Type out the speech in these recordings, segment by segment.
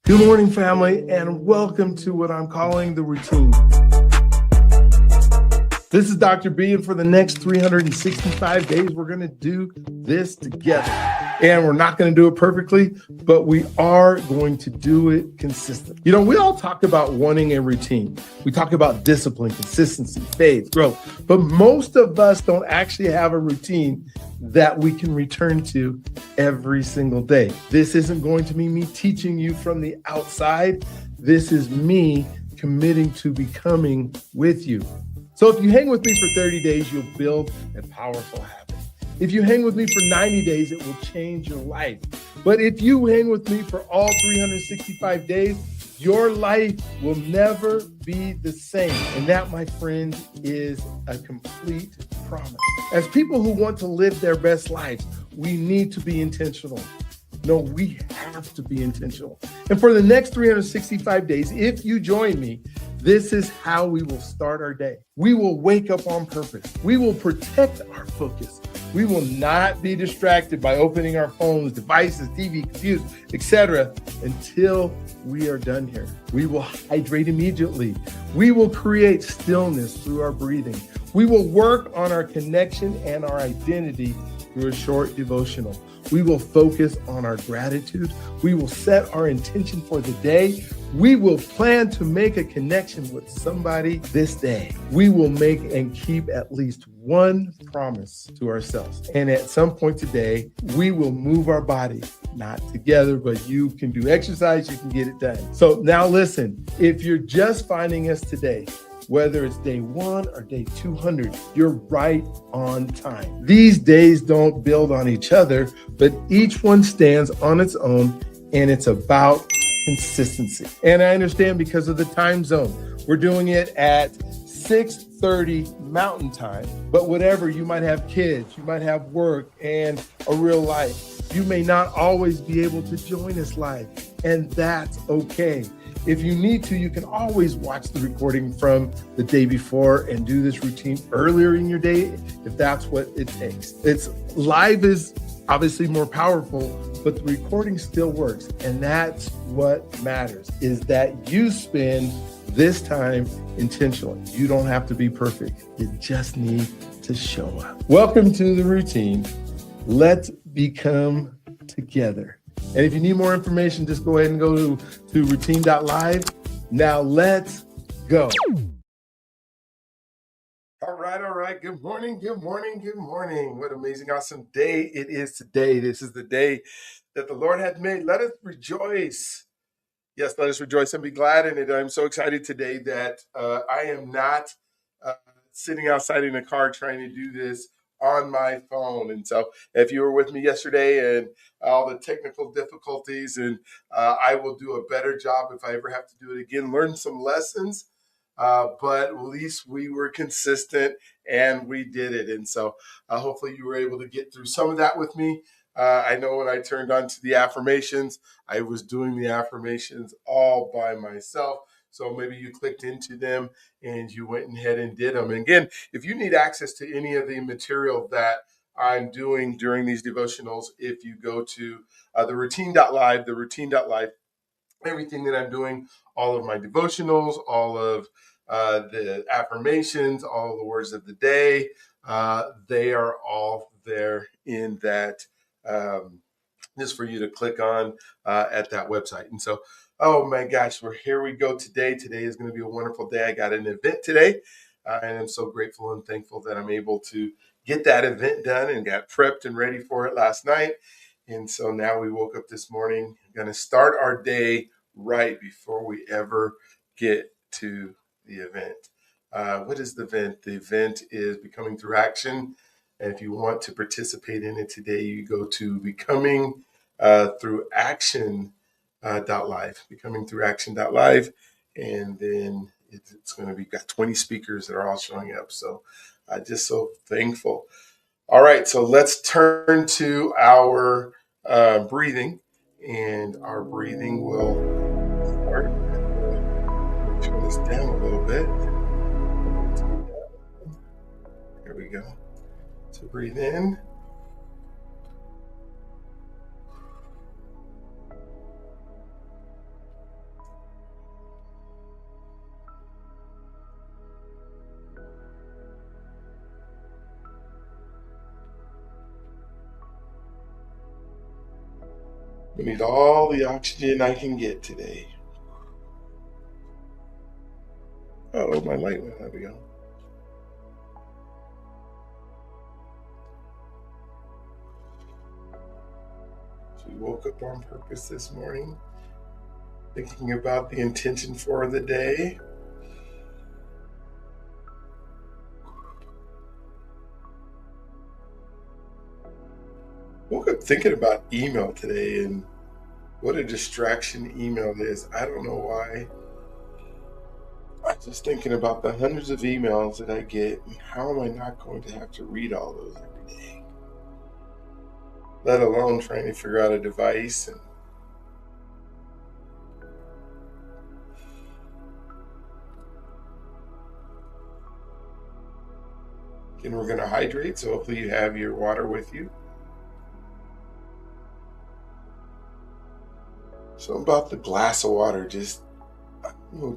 Good morning, family, and welcome to what I'm calling the routine. This is Dr. B, and for the next 365 days, we're going to do this together. And we're not going to do it perfectly, but we are going to do it consistently. You know, we all talk about wanting a routine. We talk about discipline, consistency, faith, growth, but most of us don't actually have a routine that we can return to every single day. This isn't going to be me teaching you from the outside. This is me committing to becoming with you. So if you hang with me for 30 days, you'll build a powerful habit. If you hang with me for 90 days, it will change your life. But if you hang with me for all 365 days, your life will never be the same. And that, my friend, is a complete promise. As people who want to live their best lives, we need to be intentional. No, we have to be intentional. And for the next 365 days, if you join me, this is how we will start our day. We will wake up on purpose. We will protect our focus. We will not be distracted by opening our phones, devices, TV, computers, etc. until we are done here. We will hydrate immediately. We will create stillness through our breathing. We will work on our connection and our identity through a short devotional. We will focus on our gratitude. We will set our intention for the day. We will plan to make a connection with somebody this day. We will make and keep at least one promise to ourselves. And at some point today, we will move our body, not together, but you can do exercise, you can get it done. So now listen, if you're just finding us today, whether it's day 1 or day 200, you're right on time. These days don't build on each other, but each one stands on its own, and it's about consistency. And I understand because of the time zone, we're doing it at 6:30 Mountain Time, but whatever, you might have kids, you might have work and a real life. You may not always be able to join us live, and that's okay. If you need to, you can always watch the recording from the day before and do this routine earlier in your day if that's what it takes. It's live is obviously more powerful, but the recording still works. And that's what matters, is that you spend this time intentionally. You don't have to be perfect. You just need to show up. Welcome to the routine. Let's become together. And if you need more information, just go ahead and go to routine.live. Now let's go. All right. Good morning. What amazing, awesome day it is today. This is the day that the Lord hath made. Let us rejoice. Yes, let us rejoice and be glad in it. I'm so excited today that I am not sitting outside in a car trying to do this on my phone. And so if you were with me yesterday and all the technical difficulties, and I will do a better job if I ever have to do it again, learn some lessons. But at least we were consistent and we did it. And so hopefully you were able to get through some of that with me. I know when I turned on to the affirmations, I was doing the affirmations all by myself. So maybe you clicked into them and you went ahead and did them. And again, if you need access to any of the material that I'm doing during these devotionals, if you go to the routine.live, everything that I'm doing, all of my devotionals, all of the affirmations, all of the words of the day, they are all there in that, just for you to click on at that website. And so, oh my gosh, here we go today. Today is going to be a wonderful day. I got an event today, and I'm so grateful and thankful that I'm able to get that event done and got prepped and ready for it last night. And so now we woke up this morning, going to start our day right before we ever get to the event. What is the event? The event is Becoming Through Action. And if you want to participate in it today, you go to Becoming Through Action .live, Becoming Through Action.live. And then it's going to be got 20 speakers that are all showing up. So just so thankful. All right, so let's turn to our breathing, and our breathing will start. Turn this down a little bit. Here we go. So breathe in. I need all the oxygen I can get today. Oh, my light went out again. So we woke up on purpose this morning, thinking about the intention for the day. Woke up thinking about email today and what a distraction email is. I don't know why. I'm just thinking about the hundreds of emails that I get and how am I not going to have to read all those every day? Let alone trying to figure out a device and we're going to hydrate, so hopefully you have your water with you. Something about the glass of water just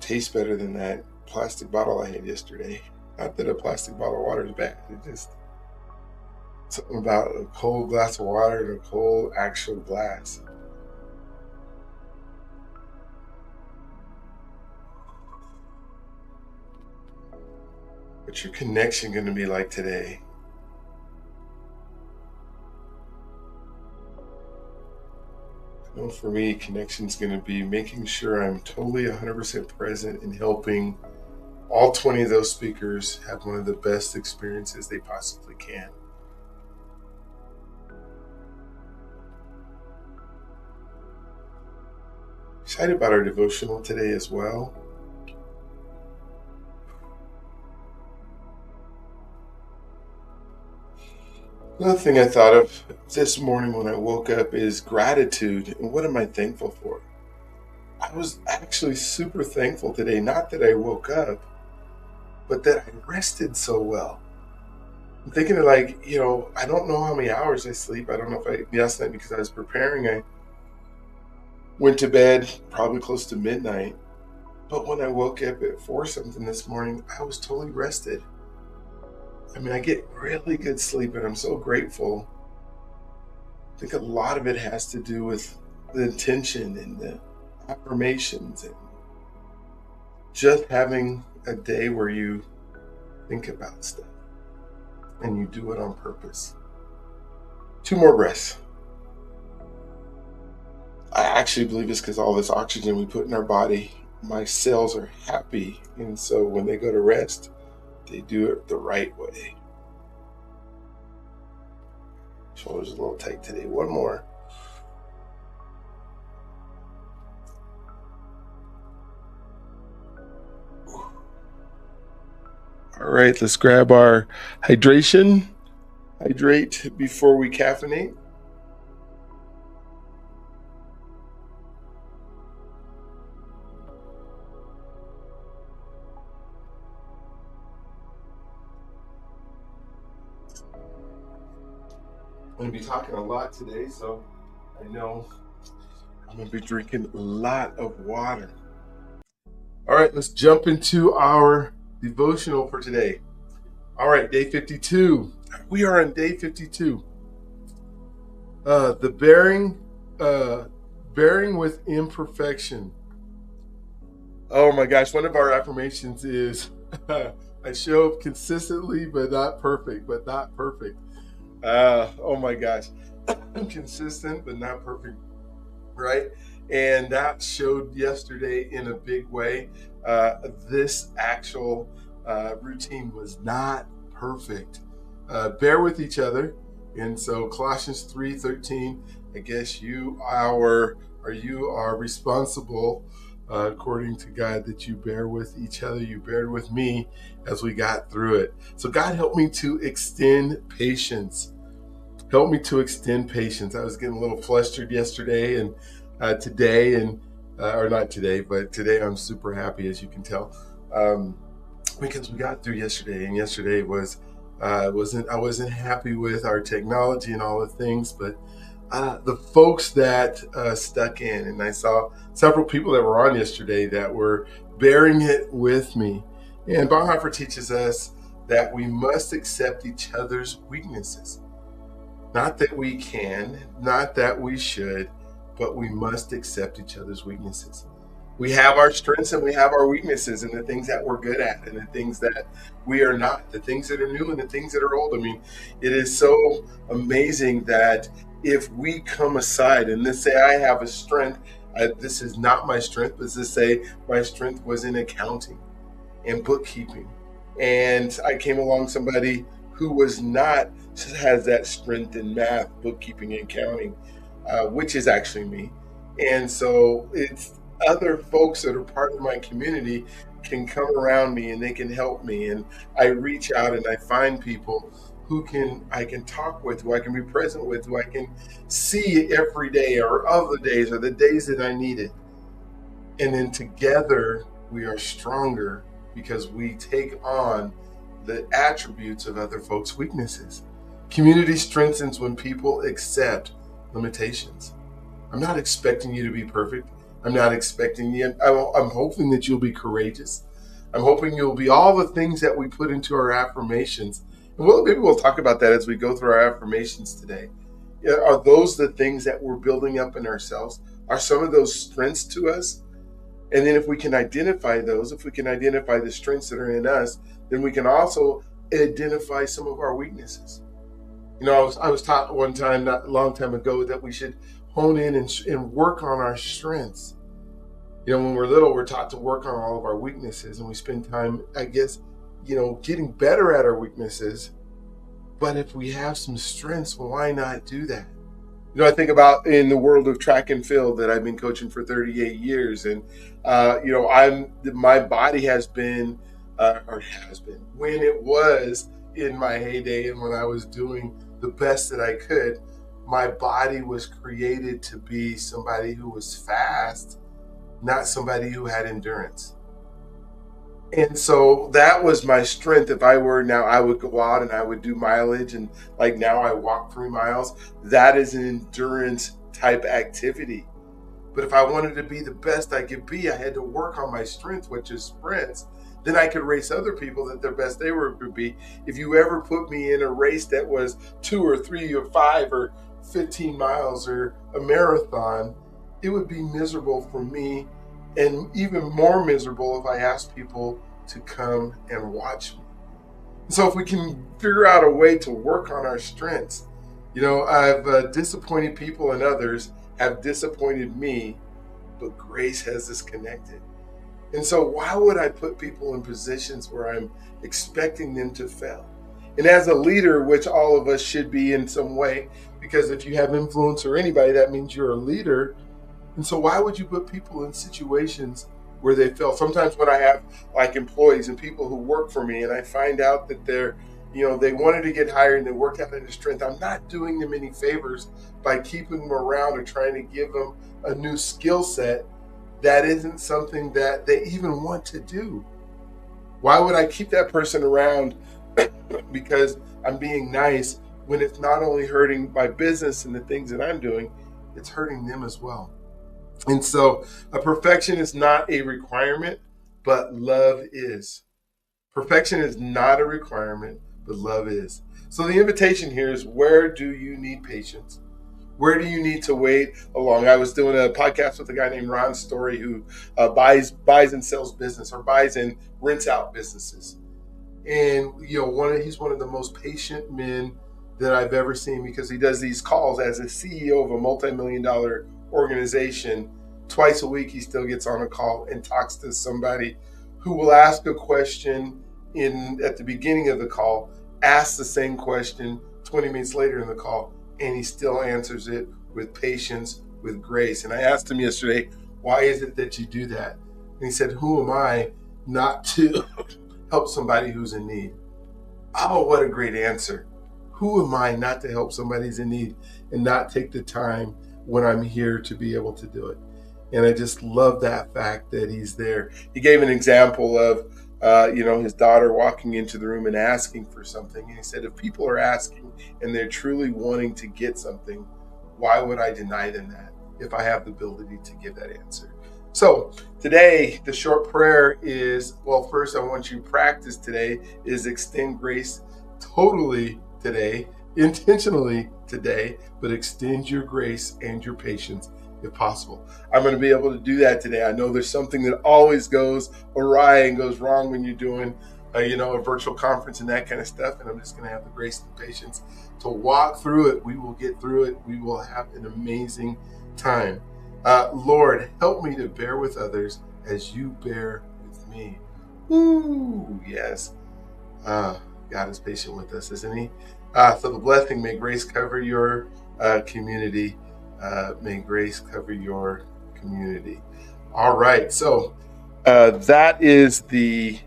tastes better than that plastic bottle I had yesterday. Not that a plastic bottle of water is bad. It just something about a cold glass of water and a cold actual glass. What's your connection going to be like today? I know for me, connection's going to be making sure I'm totally 100% present in helping all 20 of those speakers have one of the best experiences they possibly can. Excited about our devotional today as well. Another thing I thought of this morning when I woke up is gratitude and what am I thankful for? I was actually super thankful today, not that I woke up, but that I rested so well. I'm thinking of I don't know how many hours I sleep. I don't know if last night because I was preparing, I went to bed probably close to midnight. But when I woke up at 4 something this morning, I was totally rested. I mean, I get really good sleep and I'm so grateful. I think a lot of it has to do with the intention and the affirmations and just having a day where you think about stuff and you do it on purpose. 2 more breaths. I actually believe it's because all this oxygen we put in our body, my cells are happy. And so when they go to rest, they do it the right way. Shoulders a little tight today. 1 more. All right, let's grab our hydration. Hydrate before we caffeinate. I'm going to be talking a lot today, so I know I'm going to be drinking a lot of water. All right, let's jump into our devotional for today. All right, day 52. We are on day 52. The bearing with imperfection. Oh my gosh, one of our affirmations is I show up consistently, but not perfect, oh my gosh, I'm consistent, but not perfect, right? And that showed yesterday in a big way. This actual routine was not perfect. Bear with each other. And so Colossians 3:13, I guess you are responsible according to God that you bear with each other. You bared with me as we got through it. So God helped me to extend patience. Help me to extend patience. I was getting a little flustered yesterday and today, or not today, but today I'm super happy, as you can tell, because we got through yesterday, and yesterday was I wasn't happy with our technology and all the things, but the folks that stuck in, and I saw several people that were on yesterday that were bearing it with me. And Bonhoeffer teaches us that we must accept each other's weaknesses. Not that we can, not that we should, but we must accept each other's weaknesses. We have our strengths and we have our weaknesses, and the things that we're good at and the things that we are not, the things that are new and the things that are old. I mean, it is so amazing that if we come aside and let's say I have a strength, this is not my strength, but let's say my strength was in accounting and bookkeeping, and I came along somebody who was not has that strength in math, bookkeeping, and accounting, which is actually me. And so it's other folks that are part of my community can come around me and they can help me. And I reach out and I find people who can I can talk with, who I can be present with, who I can see every day or other days or the days that I need it. And then together we are stronger because we take on the attributes of other folks' weaknesses. Community strengthens when people accept limitations. I'm not expecting you to be perfect. I'm not expecting you. I'm hoping that you'll be courageous. I'm hoping you'll be all the things that we put into our affirmations. And maybe we'll talk about that as we go through our affirmations today. Are those the things that we're building up in ourselves? Are some of those strengths to us? And then if we can identify those, if we can identify the strengths that are in us, then we can also identify some of our weaknesses. You know, I was taught one time, not a long time ago, that we should hone in and work on our strengths. You know, when we're little, we're taught to work on all of our weaknesses, and we spend time, I guess, getting better at our weaknesses. But if we have some strengths, why not do that? I think about in the world of track and field that I've been coaching for 38 years, and my body has been, when it was in my heyday and when I was doing the best that I could, my body was created to be somebody who was fast, not somebody who had endurance. And so that was my strength. If I were now, I would go out and I would do mileage, and like now I walk 3 miles. That is an endurance type activity. But if I wanted to be the best I could be, I had to work on my strength, which is sprints. Then I could race other people that their best they were could be. If you ever put me in a race that was 2 or 3 or 5 or 15 miles or a marathon, it would be miserable for me, and even more miserable if I asked people to come and watch me. So if we can figure out a way to work on our strengths, I've disappointed people and others have disappointed me, but grace has us connected. And so why would I put people in positions where I'm expecting them to fail? And as a leader, which all of us should be in some way, because if you have influence or anybody, that means you're a leader. And so why would you put people in situations where they fail? Sometimes when I have like employees and people who work for me and I find out that they wanted to get hired and they worked out in their strength, I'm not doing them any favors by keeping them around or trying to give them a new skill set that isn't something that they even want to do. Why would I keep that person around because I'm being nice when it's not only hurting my business and the things that I'm doing, it's hurting them as well. And so a perfection is not a requirement, but love is. Perfection is not a requirement, but love is. So the invitation here is, where do you need patience? Where do you need to wait along? I was doing a podcast with a guy named Ron Story who buys and sells business, or buys and rents out businesses. And he's one of the most patient men that I've ever seen, because he does these calls as a CEO of a multi-million-dollar organization. Twice a week he still gets on a call and talks to somebody who will ask a question at the beginning of the call, asks the same question 20 minutes later in the call, and he still answers it with patience, with grace. And I asked him yesterday, why is it that you do that? And he said, who am I not to help somebody who's in need? Oh, what a great answer. Who am I not to help somebody who's in need and not take the time when I'm here to be able to do it? And I just love that fact that he's there. He gave an example of, his daughter walking into the room and asking for something. And he said, if people are asking and they're truly wanting to get something, why would I deny them that if I have the ability to give that answer? So today, the short prayer is, first I want you to practice today is extend grace totally today, intentionally today, but extend your grace and your patience if possible. I'm going to be able to do that today. I know there's something that always goes awry and goes wrong when you're doing, a virtual conference and that kind of stuff. And I'm just going to have the grace and patience to walk through it. We will get through it. We will have an amazing time. Lord, help me to bear with others as you bear with me. Woo, yes. God is patient with us, isn't he? So the blessing, may grace cover your community. May grace cover your community. All right. So that is the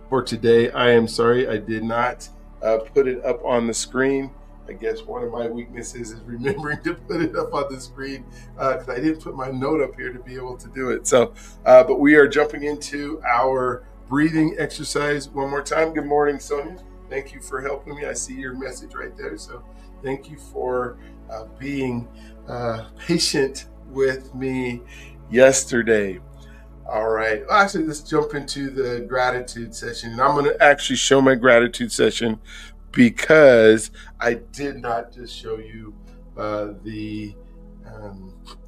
for today. I am sorry I did not put it up on the screen. I guess one of my weaknesses is remembering to put it up on the screen because I didn't put my note up here to be able to do it. So, but we are jumping into our breathing exercise one more time. Good morning, Sonia. Thank you for helping me. I see your message right there. So thank you for being patient with me yesterday. All right. Well, actually, let's jump into the gratitude session. And I'm going to actually show my gratitude session because I did not just show you the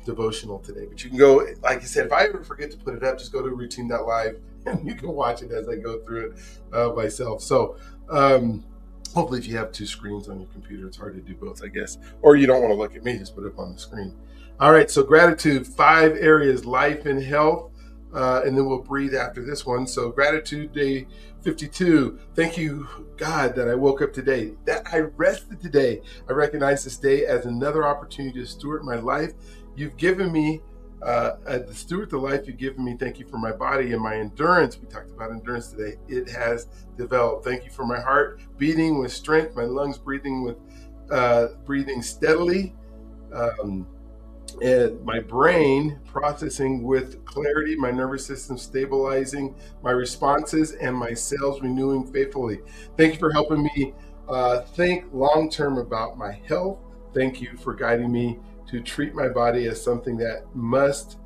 devotional today. But you can go, like I said, if I ever forget to put it up, just go to routine.live and you can watch it as I go through it myself. So hopefully if you have two screens on your computer, it's hard to do both, I guess. Or you don't want to look at me, just put it up on the screen. All right, so gratitude, 5 areas, life and health. And then we'll breathe after this one. So gratitude day 52. Thank you, God, that I woke up today, that I rested today. I recognize this day as another opportunity to steward my life. You've given me, the steward the life you've given me. Thank you for my body and my endurance. We talked about endurance today. It has developed. Thank you for my heart beating with strength, my lungs breathing steadily. And my brain processing with clarity, my nervous system stabilizing my responses, and my cells renewing faithfully. Thank you for helping me think long-term about my health. Thank you for guiding me to treat my body as something that must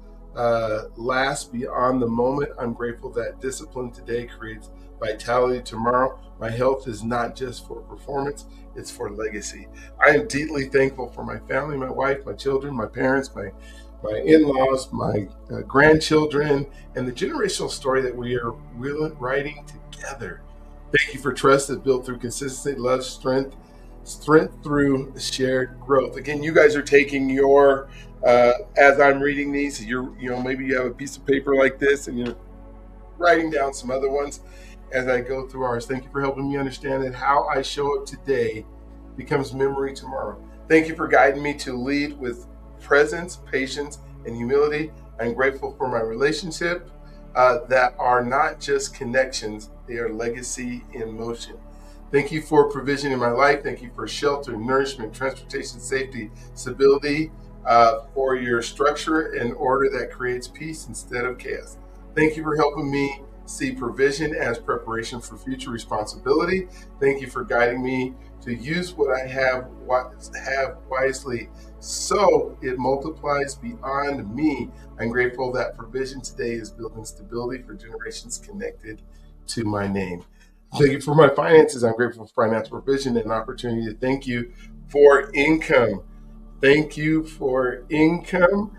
last beyond the moment. I'm grateful that discipline today creates vitality tomorrow. My health is not just for performance, it's for legacy. I am deeply thankful for my family, my wife, my children, my parents, my in-laws, my grandchildren, and the generational story that we are writing together. Thank you for trust that's built through consistency, love, strength through shared growth. Again, you guys are taking your, as I'm reading these, maybe you have a piece of paper like this and you're writing down some other ones as I go through ours. Thank you for helping me understand that how I show up today becomes memory tomorrow. Thank you for guiding me to lead with presence, patience, and humility. I'm grateful for my relationship that are not just connections, they are legacy in motion. Thank you for provision in my life. Thank you for shelter, nourishment, transportation, safety, stability, for your structure and order that creates peace instead of chaos. Thank you for helping me see provision as preparation for future responsibility. Thank you for guiding me to use what I have wisely so it multiplies beyond me. I'm grateful that provision today is building stability for generations connected to my name. Thank you for my finances. I'm grateful for financial provision and opportunity to thank you for income. Thank you for income,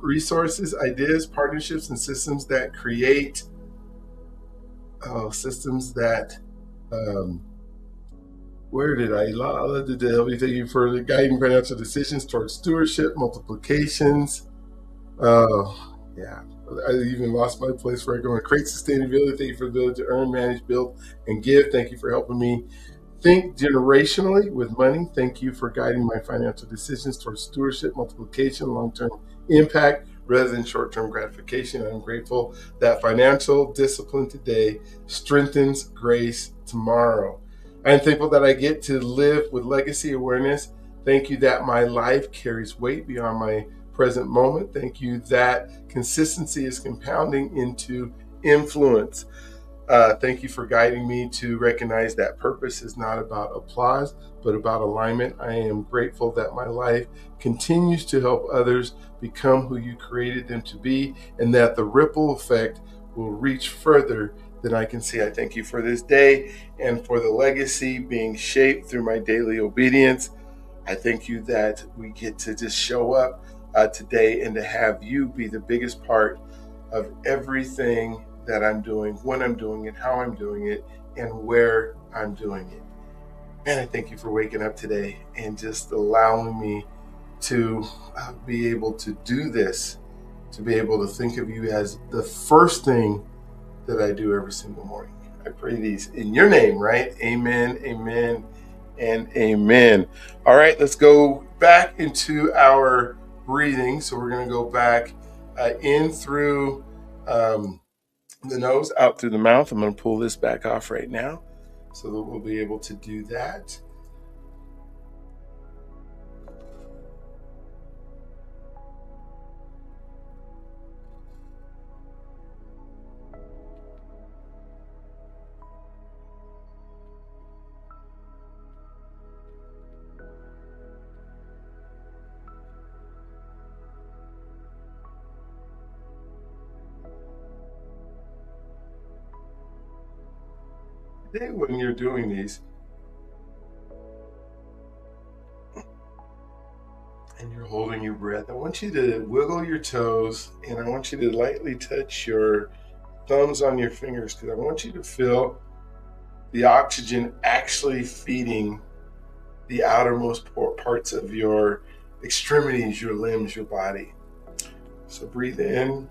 resources, ideas, partnerships, and systems that create where did I help you? Thank you for the guiding financial decisions towards stewardship, multiplications. Yeah, I even lost my place where I go. Create sustainability. Thank you for the ability to earn, manage, build, and give. Thank you for helping me think generationally with money. Thank you for guiding my financial decisions towards stewardship, multiplication, long-term impact rather than short-term gratification. I'm grateful that financial discipline today strengthens grace tomorrow. I'm thankful that I get to live with legacy awareness. Thank you that my life carries weight beyond my present moment. Thank you that consistency is compounding into influence. Thank you for guiding me to recognize that purpose is not about applause, but about alignment. I am grateful that my life continues to help others become who you created them to be, and that the ripple effect will reach further than I can see. I thank you for this day and for the legacy being shaped through my daily obedience. I thank you that we get to just show up today, and to have you be the biggest part of everything that I'm doing, when I'm doing it, how I'm doing it, and where I'm doing it. Man, I thank you for waking up today and just allowing me to be able to do this, to be able to think of you as the first thing that I do every single morning. I pray these in your name, right? Amen, amen, and amen. All right, let's go back into our breathing. So we're going to go back in through the nose, out through the mouth. I'm going to pull this back off right now so that we'll be able to do that. Today, when you're doing these, and you're holding your breath, I want you to wiggle your toes, and I want you to lightly touch your thumbs on your fingers, because I want you to feel the oxygen actually feeding the outermost parts of your extremities, your limbs, your body. So breathe in.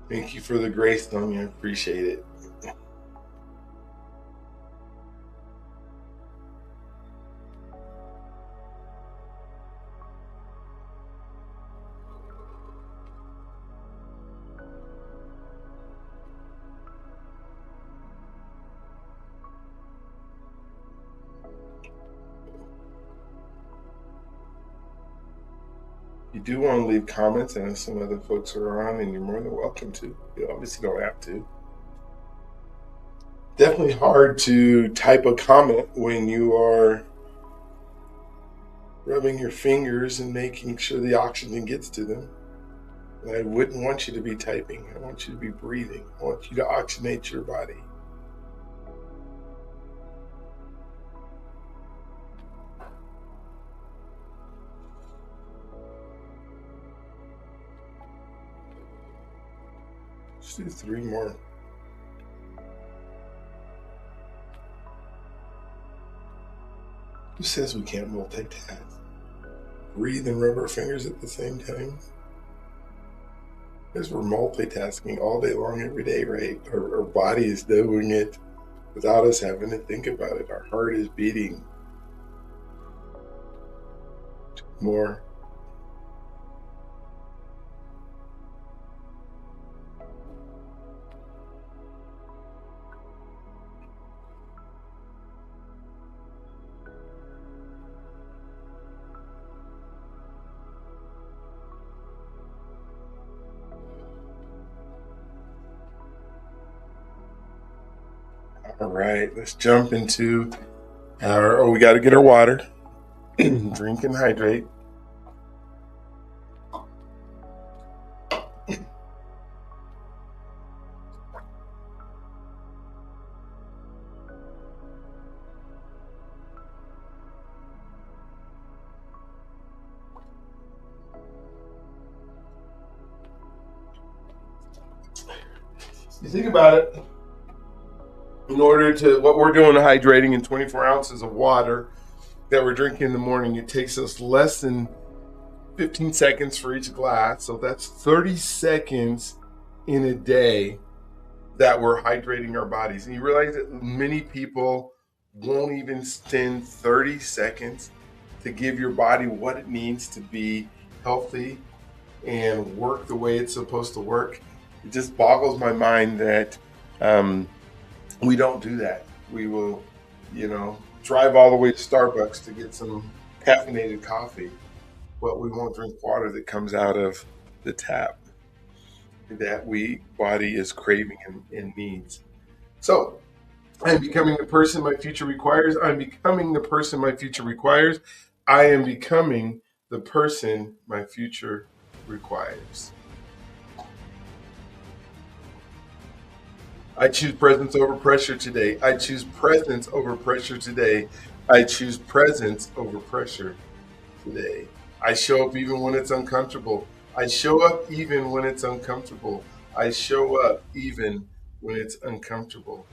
Thank you for the grace, Tony. I appreciate it. You do want to leave comments, and if some other folks are on, and you're more than welcome to. You obviously don't have to. Definitely hard to type a comment when you are rubbing your fingers and making sure the oxygen gets to them. And I wouldn't want you to be typing. I want you to be breathing. I want you to oxygenate your body. Let's do 3 more. Who says we can't multitask? Breathe and rub our fingers at the same time? Because we're multitasking all day long, every day, right? Our body is doing it without us having to think about it. Our heart is beating more. All right, let's jump into we got to get our water. Drink and hydrate. You think about it, in order to, what we're doing hydrating in 24 ounces of water that we're drinking in the morning, it takes us less than 15 seconds for each glass. So that's 30 seconds in a day that we're hydrating our bodies. And you realize that many people won't even spend 30 seconds to give your body what it needs to be healthy and work the way it's supposed to work. It just boggles my mind that we don't do that. We will, drive all the way to Starbucks to get some caffeinated coffee. but we won't drink water that comes out of the tap that we body is craving and needs. So I'm becoming the person my future requires. I'm becoming the person my future requires. I am becoming the person my future requires. I choose presence over pressure today. I choose presence over pressure today. I choose presence over pressure today. I show up even when it's uncomfortable. I show up even when it's uncomfortable. I show up even when it's uncomfortable.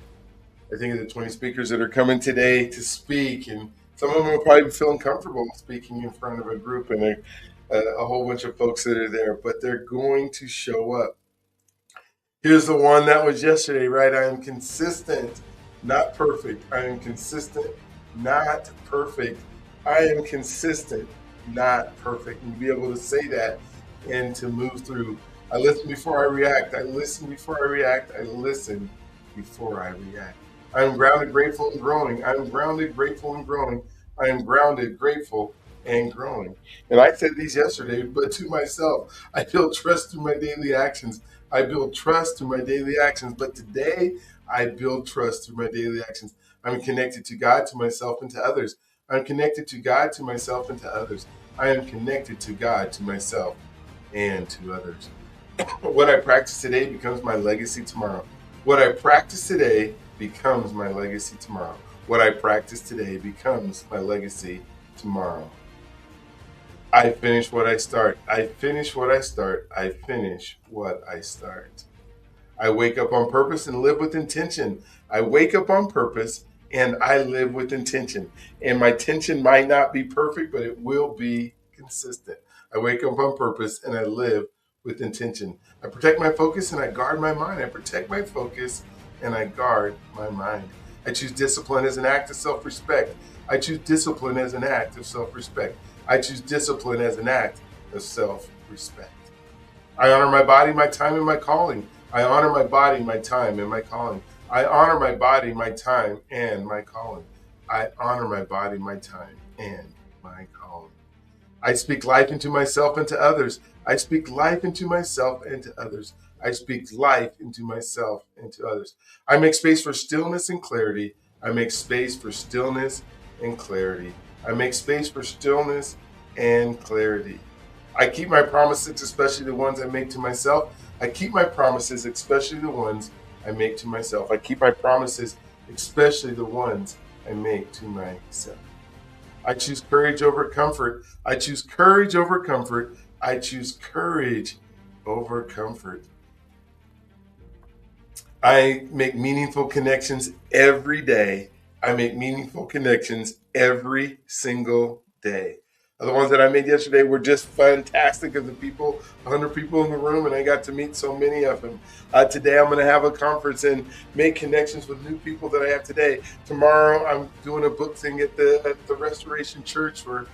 I think of the 20 speakers that are coming today to speak, and some of them will probably feel uncomfortable speaking in front of a group and a whole bunch of folks that are there, but they're going to show up. Here's the one that was yesterday, right? I am consistent, not perfect. I am consistent, not perfect. I am consistent, not perfect. And to be able to say that and to move through. I listen before I react. I listen before I react. I listen before I react. I am grounded, grateful, and growing. I am grounded, grateful, and growing. I am grounded, grateful, and growing. And I said these yesterday, but to myself, I feel trust through my daily actions. I build trust through my daily actions. But today, I build trust through my daily actions. I'm connected to God, to myself, and to others. I'm connected to God, to myself, and to others. I am connected to God, to myself, and to others. What I practice today becomes my legacy tomorrow. What I practice today becomes my legacy tomorrow. What I practice today becomes my legacy tomorrow. I finish what I start. I finish what I start. I finish what I start. I wake up on purpose and live with intention. I wake up on purpose and I live with intention. And my tension might not be perfect, but it will be consistent. I wake up on purpose and I live with intention. I protect my focus and I guard my mind. I protect my focus and I guard my mind. I choose discipline as an act of self respect. I choose discipline as an act of self respect. I choose discipline as an act of self respect. I honor my body, my time, and my calling. I honor my body, my time, and my calling. I honor my body, my time, and my calling. I honor my body, my time, and my calling. I speak life into myself and to others. I speak life into myself and to others. I speak life into myself and to others. I make space for stillness and clarity. I make space for stillness and clarity. I make space for stillness and clarity. I keep my promises, especially the ones I make to myself. I keep my promises, especially the ones I make to myself. I keep my promises, especially the ones I make to myself. I choose courage over comfort. I choose courage over comfort. I choose courage over comfort. I make meaningful connections every day. I make meaningful connections every single day. The ones that I made yesterday were just fantastic of the people, 100 people in the room, and I got to meet so many of them. Today I'm going to have a conference and make connections with new people that I have today. Tomorrow I'm doing a book thing at the Restoration Church where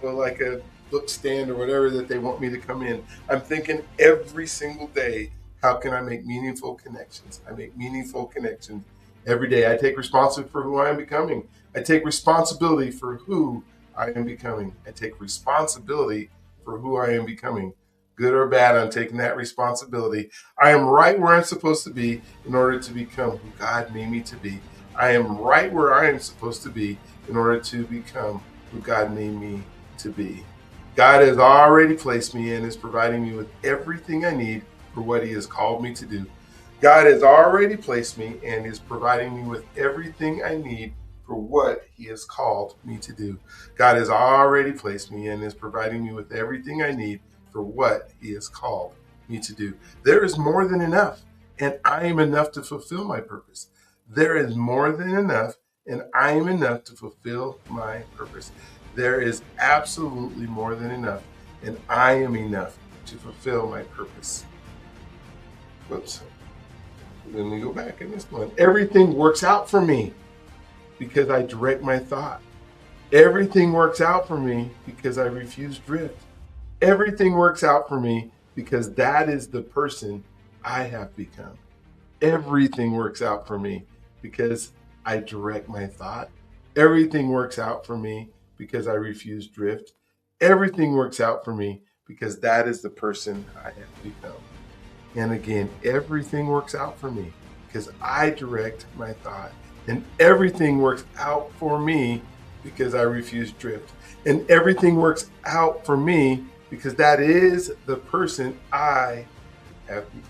like a book stand or whatever that they want me to come in. I'm thinking every single day, how can I make meaningful connections? I make meaningful connections every day. I take responsibility for who I am becoming. I take responsibility for who I am becoming. I take responsibility for who I am becoming. Good or bad, I'm taking that responsibility. I am right where I'm supposed to be in order to become who God made me to be. I am right where I am supposed to be in order to become who God made me to be. God has already placed me and is providing me with everything I need for what He has called me to do. God has already placed me and is providing me with everything I need for what He has called me to do. God has already placed me and is providing me with everything I need for what He has called me to do. There is more than enough, and I am enough to fulfill my purpose. There is more than enough, and I am enough to fulfill my purpose. There is absolutely more than enough, and I am enough to fulfill my purpose. Whoops. Let me go back in this one. Everything works out for me because I direct my thought. Everything works out for me because I refuse drift. Everything works out for me because that is the person I have become. Everything works out for me because I direct my thought. Everything works out for me because I refuse drift. everything works out for me because that is the person I have become. And again, everything works out for me because I direct my thought. And everything works out for me because I refuse drift. And everything works out for me because that is the person I have become.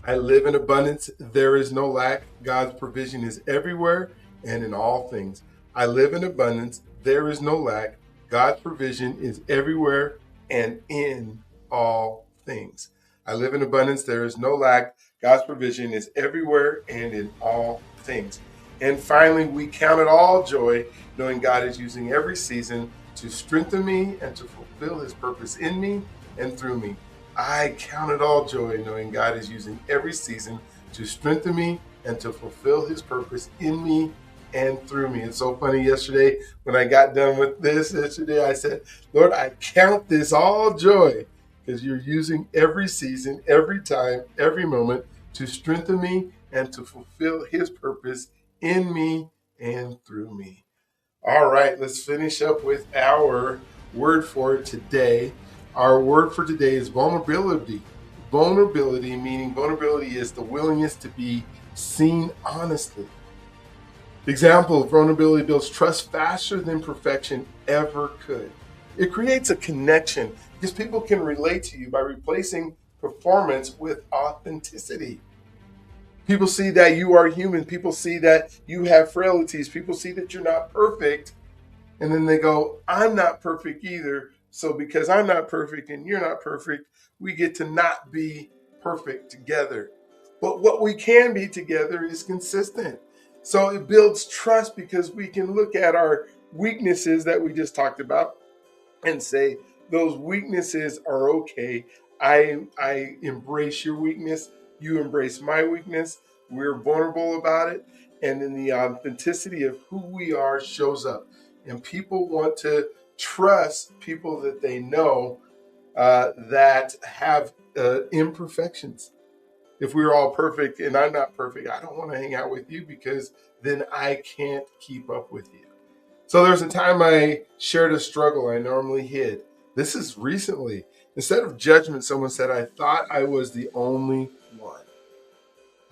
I live in abundance. There is no lack. God's provision is everywhere and in all things. I live in abundance. There is no lack. God's provision is everywhere and in all things. I live in abundance. There is no lack. God's provision is everywhere and in all things. And finally, we count it all joy, knowing God is using every season to strengthen me and to fulfill his purpose in me and through me. I count it all joy, knowing God is using every season to strengthen me and to fulfill his purpose in me and through me. It's so funny. Yesterday, when I got done with this, I said, Lord, I count this all joy because you're using every season, every time, every moment to strengthen me and to fulfill his purpose in me and through me. All right, let's finish up with our word for today. Our word for today is vulnerability. Vulnerability, meaning vulnerability is the willingness to be seen honestly. The example of vulnerability builds trust faster than perfection ever could. It creates a connection because people can relate to you by replacing performance with authenticity. People see that you are human. People see that you have frailties. People see that you're not perfect. And then they go, I'm not perfect either. So because I'm not perfect and you're not perfect, we get to not be perfect together. But what we can be together is consistent. So it builds trust because we can look at our weaknesses that we just talked about and say, those weaknesses are okay. I embrace your weakness. You embrace my weakness. We're vulnerable about it. And then the authenticity of who we are shows up. And people want to trust people that they know that have imperfections. If we're all perfect and I'm not perfect, I don't want to hang out with you because then I can't keep up with you. So there's a time I shared a struggle I normally hid. This is recently. Instead of judgment, someone said, I thought I was the only one.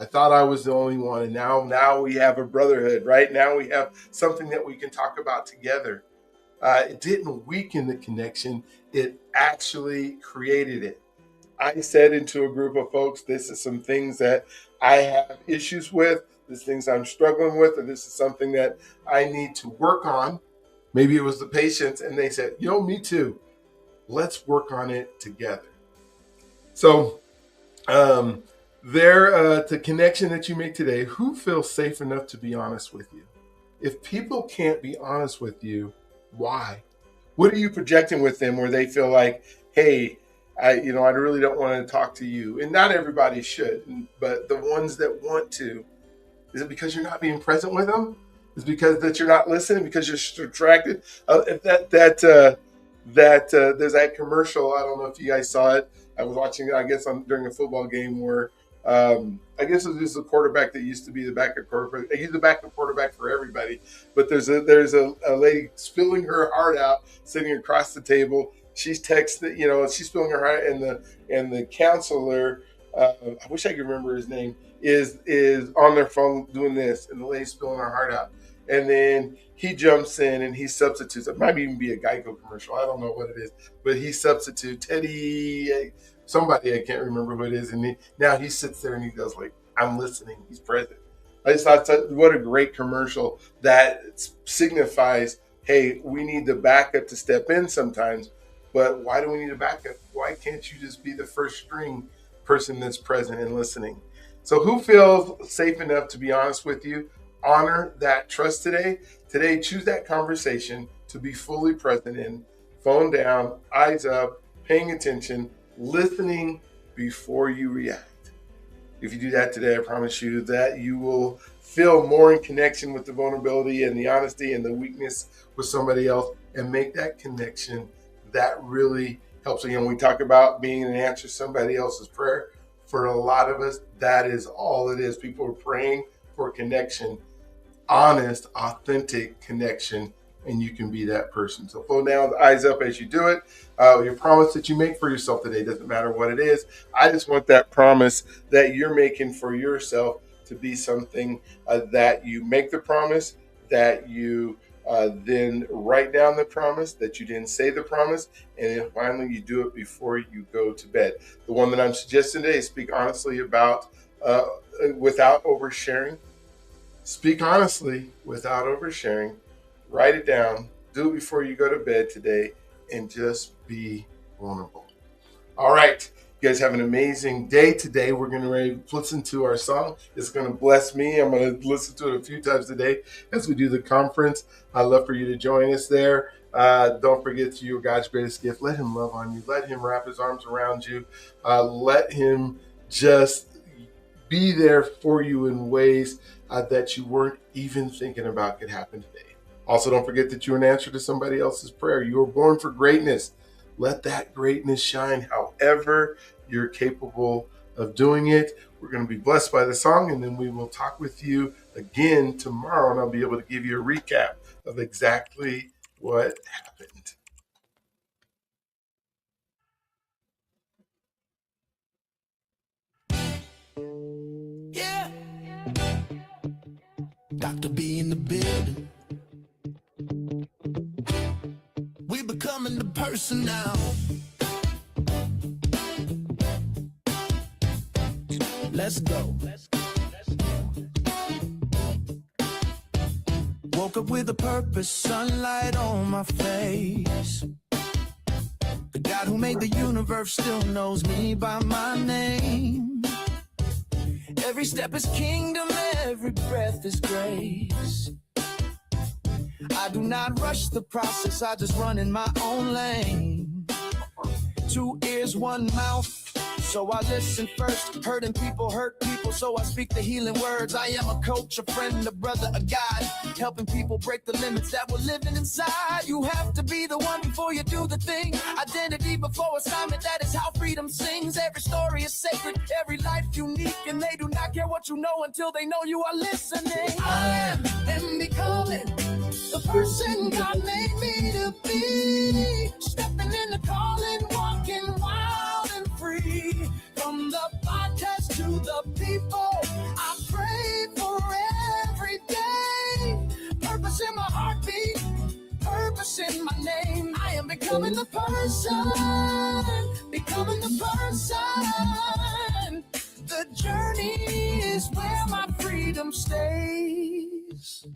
I thought I was the only one. And now we have a brotherhood, right? Now we have something that we can talk about together. It didn't weaken the connection. It actually created it. I said into a group of folks, this is some things that I have issues with, this things I'm struggling with, or this is something that I need to work on. Maybe it was the patients, and they said, me too. Let's work on it together. So the connection that you make today, who feels safe enough to be honest with you? If people can't be honest with you, why? What are you projecting with them where they feel like, hey, I really don't want to talk to you? And not everybody should, but the ones that want to, is it because you're not being present with them? Is it because that you're not listening? Because you're distracted? There's that commercial. I don't know if you guys saw it. I was watching it, I guess, during a football game where I guess it was just a quarterback that used to be the backup quarterback. He's the backup quarterback for everybody. But there's a lady spilling her heart out, sitting across the table. She's texting, she's spilling her heart, and the counselor, I wish I could remember his name, is on their phone doing this, and the lady's spilling her heart out. And then he jumps in and he substitutes. It might even be a Geico commercial. I don't know what it is, but he substitutes Teddy, somebody, I can't remember who it is. And now he sits there and he goes like, I'm listening. He's present. I just thought, what a great commercial that signifies, hey, we need the backup to step in sometimes. But why do we need a backup? Why can't you just be the first string person that's present and listening? So who feels safe enough to be honest with you? Honor that trust today. Today, choose that conversation to be fully present in. Phone down, eyes up, paying attention, listening before you react. If you do that today, I promise you that you will feel more in connection with the vulnerability and the honesty and the weakness with somebody else and make that connection. That really helps. Again, we talk about being an answer to somebody else's prayer. For a lot of us, that is all it is. People are praying for connection, honest, authentic connection. and you can be that person. So flow down, eyes up as you do it. Your promise that you make for yourself today, doesn't matter what it is. I just want that promise that you're making for yourself to be something that you make the promise, that you then write down the promise, that you didn't say the promise, and then finally you do it before you go to bed. The one that I'm suggesting today is speak honestly about without oversharing. Speak honestly without oversharing. Write it down. Do it before you go to bed today, and just be vulnerable. All right. You guys have an amazing day today. We're going to listen to our song. It's going to bless me. I'm going to listen to it a few times today as we do the conference. I'd love for you to join us there. Don't forget to your God's greatest gift. Let him love on you. Let him wrap his arms around you. Let him just be there for you in ways that you weren't even thinking about could happen today. Also, don't forget that you're an answer to somebody else's prayer. You were born for greatness. Let that greatness shine however you're capable of doing it. We're going to be blessed by the song, and then we will talk with you again tomorrow, and I'll be able to give you a recap of exactly what happened. Yeah. Dr.B in the building. We're becoming the person now. Let's go. Woke up with a purpose, sunlight on my face. The God who made the universe still knows me by my name. Every step is kingdom, every breath is grace. I do not rush the process, I just run in my own lane. 2 ears, 1 mouth, so I listen first. Hurting people hurt people, so I speak the healing words. I am a coach, a friend, a brother, a guide, helping people break the limits that were living inside. You have to be the one before you do the thing. Identity before assignment, that is how freedom sings. Every story is sacred, every life unique, and they do not care what you know until they know you are listening. I am becoming the person God made me to be. Stepping in the calling, walking wild and free. From the podcast to the people, I pray for every day. Purpose in my heartbeat, purpose in my name. I am becoming the person, becoming the person. The journey is where my freedom stays.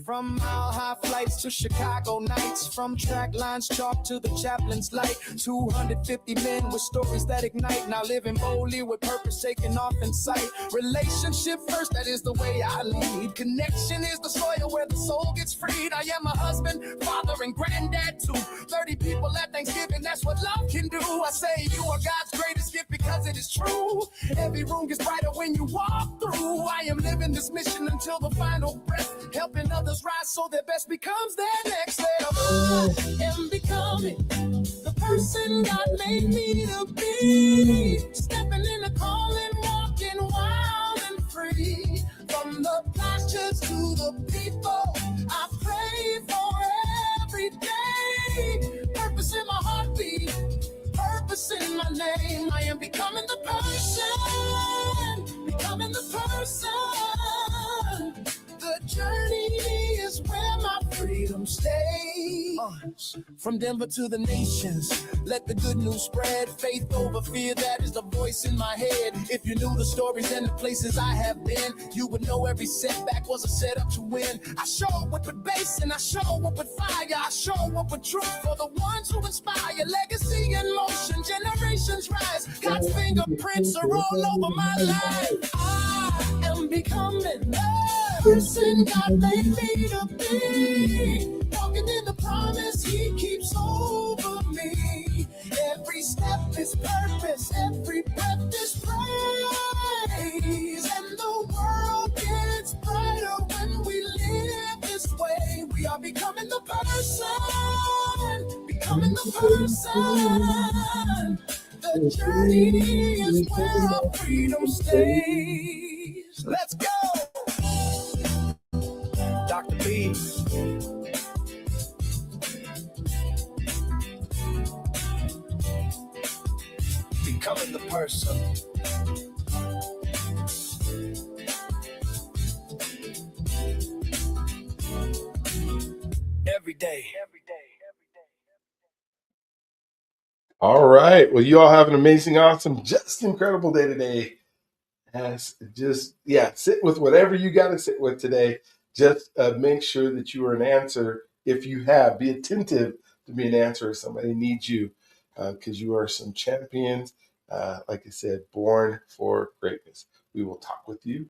From mile-high flights to Chicago nights, from track lines chalk to the chaplain's light. 250 men with stories that ignite, now living boldly with purpose taken off in sight. Relationship first, that is the way I lead. Connection is the soil where the soul gets freed. I am a husband, father, and granddad too. 30 people at Thanksgiving, that's what love can do. I say you are God's greatest gift because it is true. Every room gets brighter when you walk through. I am living this mission until the final breath, helping others rise so their best becomes their next level. I am becoming the person God made me to be. Stepping in the calling, walking wild and free. From the pastures to the people, I pray for every day. Purpose in my heartbeat, purpose in my name. I am becoming the person, becoming the person. The journey is where my freedom stays. From Denver to the nations, let the good news spread. Faith over fear, that is the voice in my head. If you knew the stories and the places I have been, you would know every setback was a setup to win. I show up with bass and I show up with fire. I show up with truth for the ones who inspire. Legacy in motion, generations rise. God's fingerprints are all over my life. I am becoming the person God made me to be. Walking in the promise He keeps over me. Every step is purpose, every breath is praise. And the world gets brighter when we live this way. We are becoming the person, becoming the person. The journey is where our freedom stays. Let's go! Dr.B. becoming the person. Every day. All right. Well, you all have an amazing, awesome, just incredible day today. As just, yeah, sit with whatever you got to sit with today. Just make sure that you are an answer. If you have, be attentive to be an answer if somebody needs you, because you are some champions. Like I said, born for greatness. We will talk with you